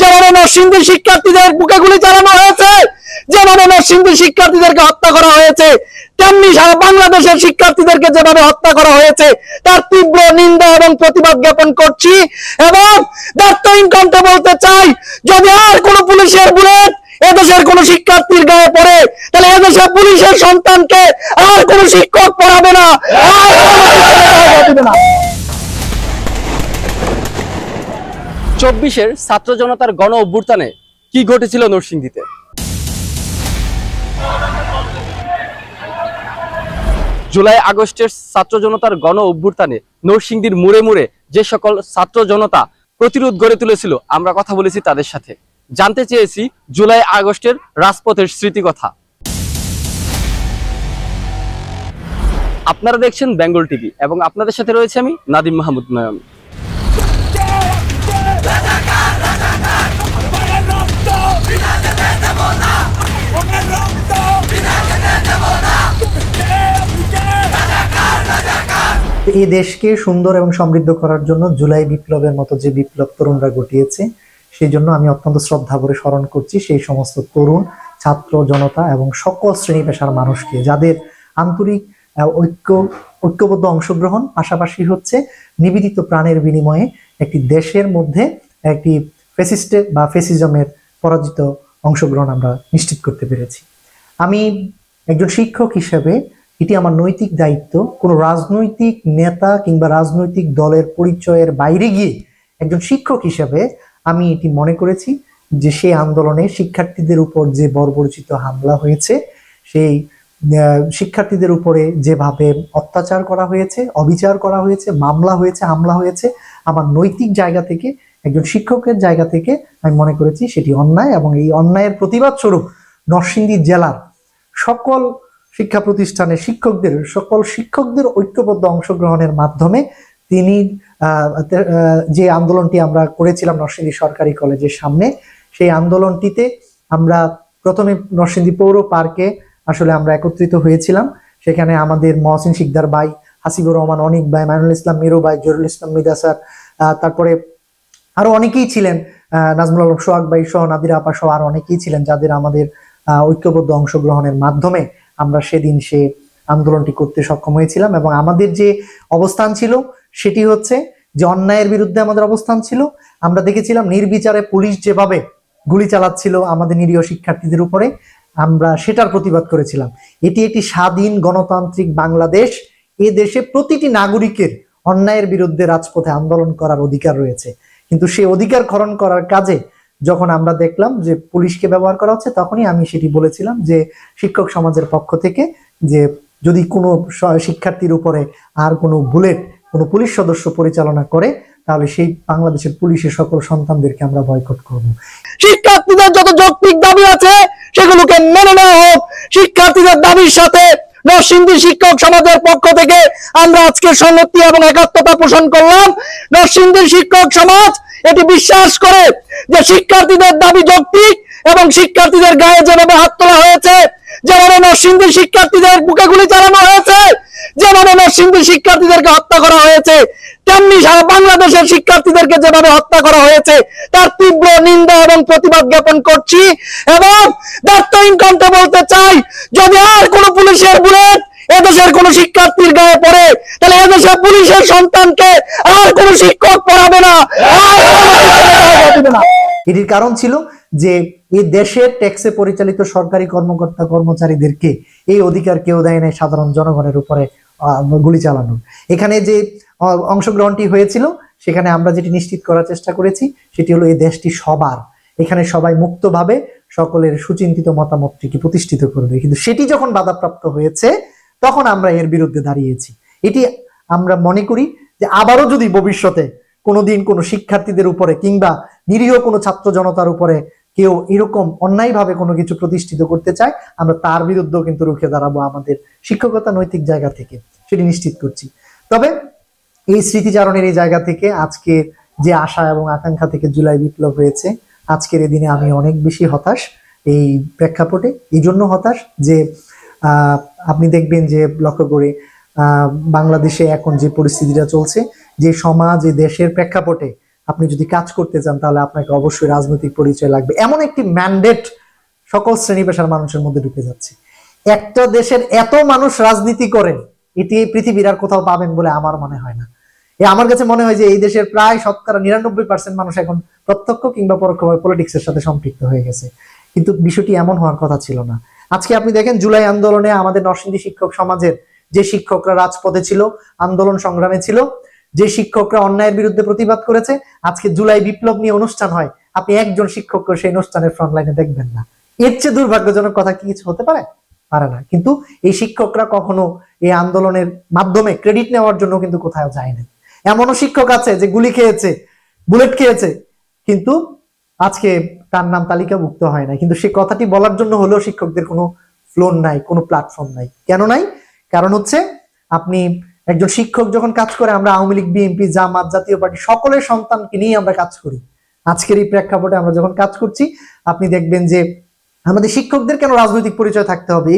যেভাবে নরসিংদীর শিক্ষার্থীদের বুকে গুলি চালানো হয়েছে, যেভাবে নরসিংদীর শিক্ষার্থীদেরকে হত্যা করা হয়েছে, তেমনি সারা বাংলাদেশের শিক্ষার্থীদেরকে যেভাবে হত্যা করা হয়েছে তার তীব্র নিন্দা এবং প্রতিবাদ জ্ঞাপন করছি। এবং দায়িত্বহীন কণ্ঠে বলতে চাই, যদি আর কোনো পুলিশের বুলেট এদেশের কোন শিক্ষার্থীর গায়ে পড়ে, তাহলে এদেশের পুলিশের সন্তানকে আর কোন শিক্ষক পড়াবে না, আর 24-এর ছাত্র জনতার গণ অভ্যুত্থানে কি ঘটেছিল নরসিংদীতে? জুলাই আগস্টের ছাত্র জনতার গণ অভ্যুত্থানে নরসিংদীর মুড়ে মুড়ে যে সকল ছাত্র জনতা প্রতিরোধ গড়ে তুলেছিল, আমরা কথা বলেছি তাদের সাথে, জানতে চেয়েছি জুলাই আগস্টের রাজপথের স্মৃতি কথা। আপনারা দেখছেন বেঙ্গল টিভি এবং আপনাদের সাথে রয়েছে আমি নাদিম মাহমুদ নয়ন। এই দেশকে সুন্দর এবং সমৃদ্ধ করার জন্য জুলাই বিপ্লবের মতো যে বিপ্লব তরুণরা ঘটিয়েছে, সেই জন্য আমি অত্যন্ত শ্রদ্ধা ভরে স্মরণ করছি সেই সমস্ত তরুণ, ছাত্র জনতা এবং সকল শ্রেণী পেশার মানুষকে, যাদের আন্তরিক ঐক্যবদ্ধ অংশগ্রহণ পাশাপাশি হচ্ছে নিবেদিত প্রাণের বিনিময়ে একটি দেশের মধ্যে একটি ফ্যাসিস্টের বা ফ্যাসিজমের পরাজিত অংশগ্রহণ আমরা নিশ্চিত করতে পেরেছি। আমি একজন শিক্ষক হিসেবে এটি আমার নৈতিক দায়িত্ব, কোনো রাজনৈতিক নেতা কিংবা রাজনৈতিক দলের পরিচয়ের বাইরে গিয়ে একজন শিক্ষক হিসেবে আমি এটি মনে করেছি যে সেই আন্দোলনে শিক্ষার্থীদের উপর যে বর্বরচিত হামলা হয়েছে, সেই শিক্ষার্থীদের উপরে যেভাবে অত্যাচার করা হয়েছে, অবিচার করা হয়েছে, মামলা হয়েছে, হামলা হয়েছে, আমার নৈতিক জায়গা থেকে, একজন শিক্ষকের জায়গা থেকে আমি মনে করেছি সেটি অন্যায়। এবং এই অন্যায়ের প্রতিবাদ স্বরূপ নরসিংদী জেলার সকল শিক্ষা প্রতিষ্ঠানের সকল শিক্ষকদের ঐক্যবদ্ধ অংশগ্রহণের মাধ্যমে তিনি যে আন্দোলনটি আমরা করেছিলাম নরসিংদী সরকারি কলেজের সামনে, সেই আন্দোলনটিতে আমরা প্রথমে নরসিংদী পৌর পার্কে আসলে আমরা একত্রিত হয়েছিলাম। সেখানে আমাদের মহসিন শিকদার ভাই, হাসিবুর রহমান অনিক ভাই, মাইনুল ইসলাম মিরু ভাই, জরুল ইসলাম মিদা স্যার, তারপরে আরো অনেকেই ছিলেন, নাজমুল আলম সোহাগ ভাই সহ, নাদিরা আপা সহ আরো অনেকেই ছিলেন, যাদের আমাদের ঐক্যবদ্ধ অংশগ্রহণের মাধ্যমে আমরা সেদিন সে আন্দোলনটি করতে সক্ষম হয়েছিলাম। এবং আমাদের যে অবস্থান ছিল সেটি হচ্ছে যে অন্যায়ের বিরুদ্ধে আমাদের অবস্থান ছিল। আমরা দেখেছিলাম নির্বিচারে পুলিশ যেভাবে গুলি চালাচ্ছিল আমাদের নিরীহ শিক্ষার্থীদের উপরে, আমরা সেটার প্রতিবাদ করেছিলাম। এটি একটি স্বাধীন গণতান্ত্রিক বাংলাদেশ, এ দেশে প্রতিটি নাগরিকের অন্যায়ের বিরুদ্ধে রাজপথে আন্দোলন করার অধিকার রয়েছে। কিন্তু সেই অধিকার খরণ করার কাজে যখন আমরা দেখলাম যে পুলিশকে ব্যবহার করা হচ্ছে, তখনই আমি সেটি বলেছিলাম যে শিক্ষক সমাজের পক্ষ থেকে যে যদি কোনো শিক্ষার্থীর উপরে আর কোনো বুলেট কোনো পুলিশ সদস্য পরিচালনা করে, তাহলে সেই বাংলাদেশের পুলিশের সকল সন্তানদেরকে আমরা বয়কট করব। শিক্ষার্থীদের যত যৌক্তিক দাবি আছে সেগুলোকে মেনে নেওয়া হোক। শিক্ষার্থীদের দাবির সাথে নরসিংদী শিক্ষক সমাজের পক্ষ থেকে আমরা আজকে সংহতি এবং একাত্মতা পোষণ করলাম। নরসিংদীর শিক্ষক সমাজ এটি বিশ্বাস করে যে শিক্ষার্থীদের দাবি যৌক্তিক এবং শিক্ষার্থীদের গায়ে যেভাবে হাত তোলা হয়েছে, যেভাবে নরসিংদীর শিক্ষার্থীদের বুকে গুলি চালানো হয়েছে, যেভাবে নরসিংদীর শিক্ষার্থীদেরকে হত্যা করা হয়েছে, তেমনি সারা বাংলাদেশের শিক্ষার্থীদেরকে যেভাবে হত্যা করা হয়েছে তার তীব্র নিন্দা এবং প্রতিবাদ জ্ঞাপন করছি। এবং দায়িত্বহীন কণ্ঠে বলতে চাই, যদি আর কোনো পুলিশের বুলেট এদেশের কোন শিক্ষার্থীর গায়ে পড়ে, তাহলে এদেশের পুলিশের সন্তানকে আর কোন শিক্ষক পড়াবে না, এটির কারণ ছিল যে এই দেশের ট্যাক্সে পরিচালিত সরকারি কর্মকর্তা কর্মচারীদেরকে এই অধিকার কেউ দেয় নাই সাধারণ জনগণের উপরে গুলি চালানো। এখানে যে অংশগ্রহণটি হয়েছিল সেখানে আমরা যেটি নিশ্চিত করার চেষ্টা করেছি সেটি হলো এই দেশটি সবার, এখানে সবাই মুক্তভাবে সকলের সুচিন্তিত মতামতটিকে প্রতিষ্ঠিত করবে। কিন্তু সেটি যখন বাধাপ্রাপ্ত হয়েছে তখন আমরা এর বিরুদ্ধে দাঁড়িয়েছি। এটি আমরা মনে করি যে আবারও যদি ভবিষ্যতে কোনোদিন কোনো শিক্ষার্থীদের উপরে কিংবা নিরীহ কোনো ছাত্র জনতার উপরে কেউ এরকম অন্যায়ভাবে কোনো কিছু প্রতিষ্ঠিত করতে চায়, আমরা তার বিরুদ্ধেও কিন্তু রুখে দাঁড়াবো আমাদের শিক্ষকতা নৈতিক জায়গা থেকে, সেটি নিশ্চিত করছি। তবে এই স্মৃতিচারণের এই জায়গা থেকে আজকে যে আশা এবং আকাঙ্ক্ষা থেকে জুলাই বিপ্লব হয়েছে, আজকের এই দিনে আমি অনেক বেশি হতাশ। এই প্রেক্ষাপটে এই জন্য হতাশ যে আপনি দেখবেন যে লক্ষ্য করে বাংলাদেশে এখন যে পরিস্থিতিটা চলছে, যে সমাজ, এই দেশের প্রেক্ষাপটে আপনি যদি কাজ করতে চান তাহলে আপনাকে অবশ্যই রাজনৈতিক পরিচয় লাগবে, এমন একটি ম্যান্ডেট সকল শ্রেণী পেশার মানুষের মধ্যে ঢুকে যাচ্ছে। একটা দেশের এত মানুষ রাজনীতি করেন, এটি এই পৃথিবীর আর কোথাও পাবেন বলে আমার মনে হয় না। আমার কাছে মনে হয় যে এই দেশের প্রায় শতকরা 99% মানুষ এখন প্রত্যক্ষ কিংবা পরোক্ষভাবে পলিটিক্সের সাথে সম্পৃক্ত হয়ে গেছে, কিন্তু বিষয়টি এমন হওয়ার কথা ছিল না। আজকে আপনি দেখেন জুলাই আন্দোলনে আমাদের নরসিংদী শিক্ষক সমাজের যে শিক্ষকরা রাজপথে ছিল, আন্দোলন সংগ্রামে ছিল, যে শিক্ষকরা অন্যায়ের বিরুদ্ধে প্রতিবাদ করেছে, আজকে জুলাই বিপ্লব নিয়ে অনুষ্ঠান হয়, আপনি একজন শিক্ষককে সেই অনুষ্ঠানের ফ্রন্ট লাইনে দেখবেন না। এর চেয়ে দুর্ভাগ্যজনক কথা কি কিছু হতে পারে? পারে না। কিন্তু এই শিক্ষকরা কখনো এই আন্দোলনের মাধ্যমে ক্রেডিট নেওয়ার জন্য কিন্তু কোথাও যায় না। এমনও শিক্ষক আছে যে গুলি খেয়েছে, বুলেট খেয়েছে, কিন্তু আজকে তার নাম তালিকাভুক্ত হয় না। কিন্তু সে কথাটি বলার জন্য হলেও শিক্ষকদের কোনো ফ্লোর নাই, কোনো প্ল্যাটফর্ম নাই। কেন নাই? কারণ হচ্ছে আপনি একজন শিক্ষক যখন কাজ করে, আমরা আওয়ামী লীগ, বিএনপি, জামাত, জাতীয় পার্টি সকলের সন্তানকে নিয়ে আমরা কাজ করি। আজকের এই প্রেক্ষাপটে আমরা যখন কাজ করছি, আপনি দেখবেন যে আমাদের শিক্ষকদের কেন রাজনৈতিক পরিচয় থাকতে হবে,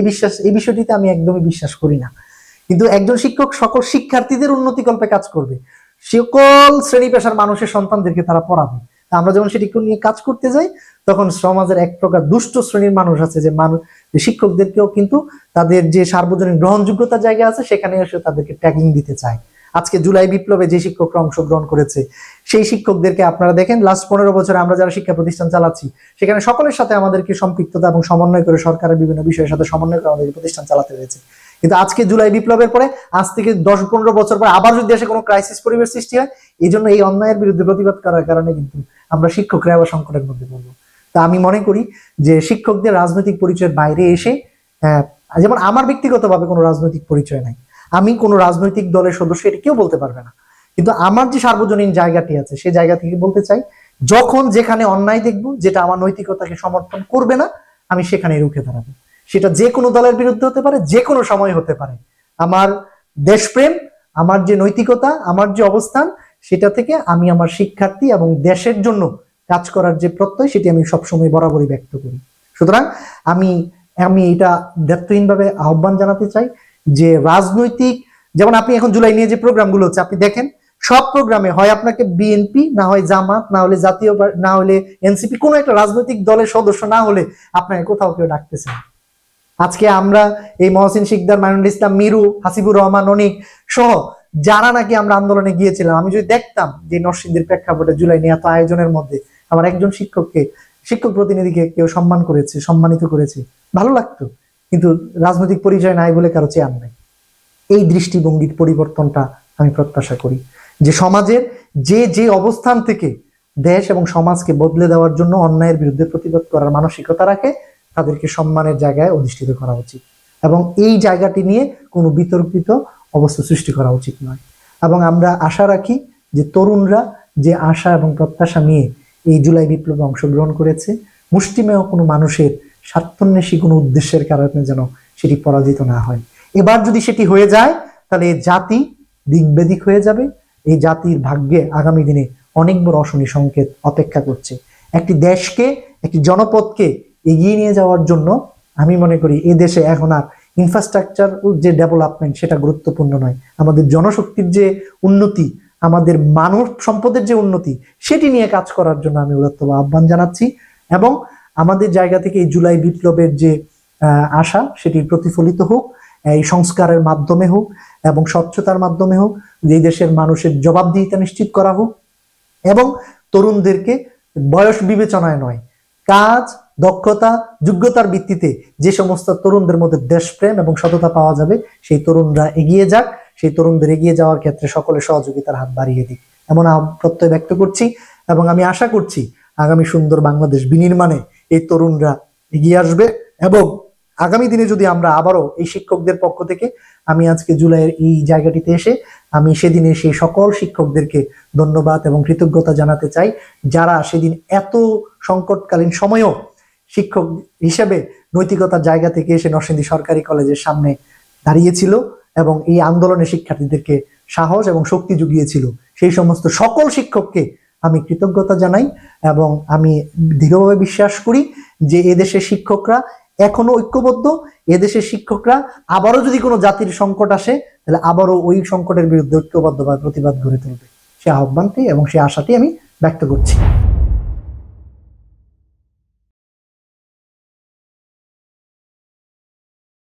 এই বিষয়টিতে আমি একদমই বিশ্বাস করি না। কিন্তু একজন শিক্ষক সকল শিক্ষার্থীদের উন্নতিকল্পে কাজ করবে, সকল শ্রেণী পেশার মানুষের সন্তানদেরকে তারা পড়াবে। আমরা যখন সেটি নিয়ে কাজ করতে যাই, তখন সমাজের এক প্রকার দুষ্ট শ্রেণীর মানুষ আছে যে শিক্ষকদেরকেও কিন্তু তাদের যে সার্বজনীন গ্রহণযোগ্যতার জায়গা আছে সেখানে এসে তাদেরকে ট্যাগিং দিতে চায়। আজকে জুলাই বিপ্লবে যে শিক্ষকরা অংশগ্রহণ করেছে, সেই শিক্ষকদেরকে আপনারা দেখেন লাস্ট 15 বছরে আমরা যারা শিক্ষা প্রতিষ্ঠান চালাচ্ছি, সেখানে সকলের সাথে আমাদেরকে সম্পৃক্ততা এবং সমন্বয় করে সরকারের বিভিন্ন বিষয়ের সাথে সমন্বয় করে আমাদের প্রতিষ্ঠান চালাতে হয়েছে। কিন্তু আজকে জুলাই বিপ্লবের পরে, আজ থেকে 10-15 বছর পরে আবার যদি দেশে কোনো ক্রাইসিস পরিবেশ সৃষ্টি হয়, এই জন্য এই অন্যায়ের বিরুদ্ধে প্রতিবাদ করার কারণে কিন্তু আমরা শিক্ষকরা আবার সংকটের মধ্যে পড়বো। তা আমি মনে করি যে শিক্ষকদের রাজনৈতিক পরিচয়ের বাইরে এসে, যেমন আমার ব্যক্তিগতভাবে কোনো রাজনৈতিক পরিচয় নাই, আমি কোনো রাজনৈতিক দলের সদস্য, এটা কেউ বলতে পারবে না, কিন্তু আমার যে সার্বজনীন জায়গাটি আছে সেই জায়গা থেকে বলতে চাই, যখন যেখানে অন্যায় দেখবো যেটা আমার নৈতিকতাকে সমর্থন করবে না, আমি সেখানে রুখে দাঁড়াবো। সেটা যে কোনো দলের বিরুদ্ধে হতে পারে, যে কোনো সময় হতে পারে। আমার দেশপ্রেম, আমার যে নৈতিকতা, আমার যে অবস্থান, সেটা থেকে আমি আমার শিক্ষার্থী এবং দেশের জন্য কাজ করার যে প্রত্যয়, সেটি আমি সবসময় বরাবরই ব্যক্ত করি। সুতরাং আমি এটা দায়িত্বহীনভাবে আহ্বান জানাতে চাই যে রাজনৈতিক, যেমন আপনি এখন জুলাই নিয়ে যে প্রোগ্রামগুলো হচ্ছে, আপনি দেখেন সব প্রোগ্রামে হয় আপনাকে বিএনপি, না হয় জামাত, না হলে জাতীয়, না হলে এনসিপি, কোনো একটা রাজনৈতিক দলের সদস্য না হলে আপনাকে কোথাও কেউ ডাকতেছে না। আজকে আমরা এই মহসিন শিকদার, মাইনুল ইসলাম মিরু, হাসিবুর রহমান অনিক সহ যারা নাকি আমরা আন্দোলনে গিয়েছিলাম, আমি যদি দেখতাম যে নরসিংদীর প্রেক্ষাপটে জুলাই নিয়ে এত আয়োজনের মধ্যে আমার একজন শিক্ষক প্রতিনিধিকে কেউ সম্মানিত করেছে, ভালো লাগতো। কিন্তু রাজনৈতিক পরিচয় নাই বলে কারো চেয়ার নাই। এই দৃষ্টিভঙ্গির পরিবর্তনটা আমি প্রত্যাশা করি, যে সমাজের যে অবস্থান থেকে দেশ এবং সমাজকে বদলে দেওয়ার জন্য অন্যায়ের বিরুদ্ধে প্রতিবাদ করার মানসিকতা রাখে, তাদেরকে সম্মানের জায়গায় অধিষ্ঠিত করা উচিত, এবং এই জায়গাটি নিয়ে কোনো বিতর্কিত অবস্থা সৃষ্টি করা উচিত নয়। এবং আমরা আশা রাখি যে তরুণরা যে আশা এবং প্রত্যাশা নিয়ে এই জুলাই বিপ্লবে অংশগ্রহণ করেছে, মুষ্টিমেয় কোনো মানুষের স্বার্থান্বেষী কোনো উদ্দেশ্যের কারণে যেন সেটি পরাজিত না হয়। এবার যদি সেটি হয়ে যায়, তাহলে এই জাতি দিকবেদিক হয়ে যাবে। এই জাতির ভাগ্যে আগামী দিনে অনেক বড় অশনি সংকেত অপেক্ষা করছে। একটি দেশকে, একটি জনপদকে এগিয়ে নিয়ে যাওয়ার জন্য আমি মনে করি এই দেশে এখন আর ইনফ্রাস্ট্রাকচার যে ডেভেলপমেন্ট সেটা গুরুত্বপূর্ণ নয়, আমাদের জনশক্তির যে উন্নতি, আমাদের মানব সম্পদের যে উন্নতি, সেটি নিয়ে কাজ করার জন্য আমি উদাত্ত আহ্বান জানাচ্ছি। এবং আমাদের জায়গা থেকে এই জুলাই বিপ্লবের যে আশা, সেটি প্রতিফলিত হোক এই সংস্কারের মাধ্যমে হোক এবং স্বচ্ছতার মাধ্যমে হোক, যে দেশের মানুষের জবাবদিহিতা নিশ্চিত করা হোক, এবং তরুণদেরকে বয়স বিবেচনায় নয়, কাজ, দক্ষতা, যোগ্যতার ভিত্তিতে যে সমস্ত তরুণদের মধ্যে দেশপ্রেম এবং সততা পাওয়া যাবে, সেই তরুণরা এগিয়ে যাক। সেই তরুণদের এগিয়ে যাওয়ার ক্ষেত্রে সকলে সহযোগিতার হাত বাড়িয়ে দিক, এমন প্রত্যয় ব্যক্ত করছি। এবং আমি আশা করছি আগামী সুন্দর বাংলাদেশ বিনির্মাণে এই তরুণরা এগিয়ে আসবে। এবং আগামী দিনে যদি আমরা আবারও এই শিক্ষকদের পক্ষ থেকে, আমি আজকে জুলাইয়ের এই জায়গাটিতে এসে আমি সেদিনে সেই সকল শিক্ষকদেরকে ধন্যবাদ এবং কৃতজ্ঞতা জানাতে চাই, যারা সেদিন এত সংকটকালীন সময়েও শিক্ষক হিসেবে নৈতিকতার জায়গা থেকে এসে নরসিংদী সরকারি কলেজের সামনে দাঁড়িয়েছিল এবং এই আন্দোলনে শিক্ষার্থীদেরকে সাহস এবং শক্তি জুগিয়েছিল। সেই সমস্ত সকল শিক্ষককে আমি কৃতজ্ঞতা জানাই এবং আমি দৃঢ়ভাবে বিশ্বাস করি যে এদেশের শিক্ষকরা এখনো ঐক্যবদ্ধ। এদেশের শিক্ষকরা আবারও যদি কোনো জাতির সংকট আসে, তাহলে আবারও ওই সংকটের বিরুদ্ধে ঐক্যবদ্ধভাবে প্রতিবাদ গড়ে তুলবে। সে আহ্বানটি এবং সে আশাটি আমি ব্যক্ত করছি।